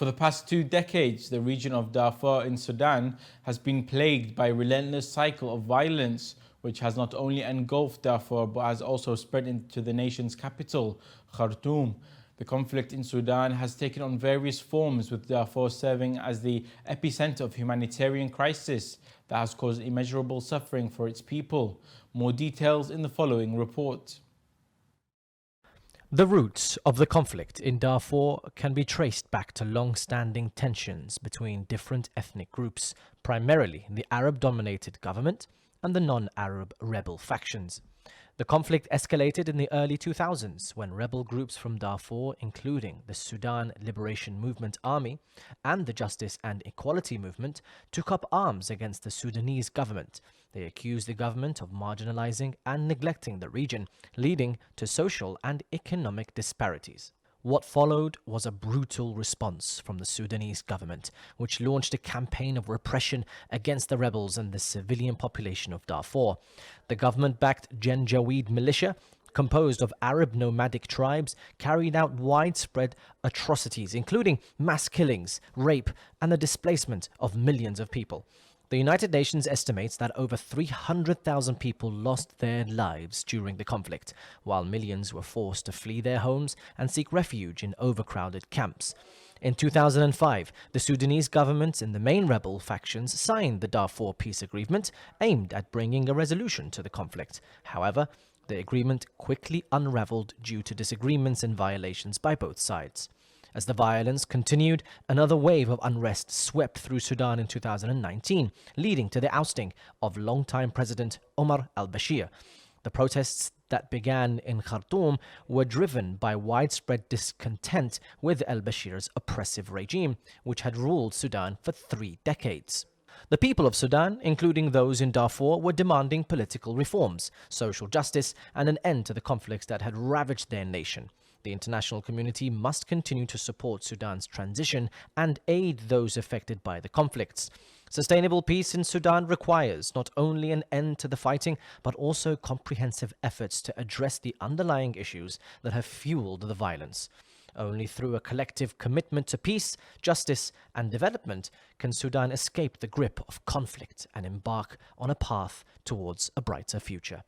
For the past 2 decades, the region of Darfur in Sudan has been plagued by a relentless cycle of violence, which has not only engulfed Darfur but has also spread into the nation's capital, Khartoum. The conflict in Sudan has taken on various forms, with Darfur serving as the epicenter of humanitarian crisis that has caused immeasurable suffering for its people. More details in the following report. The roots of the conflict in Darfur can be traced back to long-standing tensions between different ethnic groups, primarily the Arab-dominated government and the non-Arab rebel factions. The conflict escalated in the early 2000s when rebel groups from Darfur, including the Sudan Liberation Movement Army and the Justice and Equality Movement, took up arms against the Sudanese government. They accused the government of marginalizing and neglecting the region, leading to social and economic disparities. What followed was a brutal response from the Sudanese government, which launched a campaign of repression against the rebels and the civilian population of Darfur. The government-backed Janjaweed militia, composed of Arab nomadic tribes, carried out widespread atrocities, including mass killings, rape, and the displacement of millions of people. The United Nations estimates that over 300,000 people lost their lives during the conflict, while millions were forced to flee their homes and seek refuge in overcrowded camps. In 2005, the Sudanese government and the main rebel factions signed the Darfur Peace Agreement, aimed at bringing a resolution to the conflict. However, the agreement quickly unraveled due to disagreements and violations by both sides. As the violence continued, another wave of unrest swept through Sudan in 2019, leading to the ousting of longtime President Omar al-Bashir. The protests that began in Khartoum were driven by widespread discontent with al-Bashir's oppressive regime, which had ruled Sudan for 3 decades. The people of Sudan, including those in Darfur, were demanding political reforms, social justice, and an end to the conflicts that had ravaged their nation. The international community must continue to support Sudan's transition and aid those affected by the conflicts. Sustainable peace in Sudan requires not only an end to the fighting, but also comprehensive efforts to address the underlying issues that have fueled the violence. Only through a collective commitment to peace, justice, and development can Sudan escape the grip of conflict and embark on a path towards a brighter future.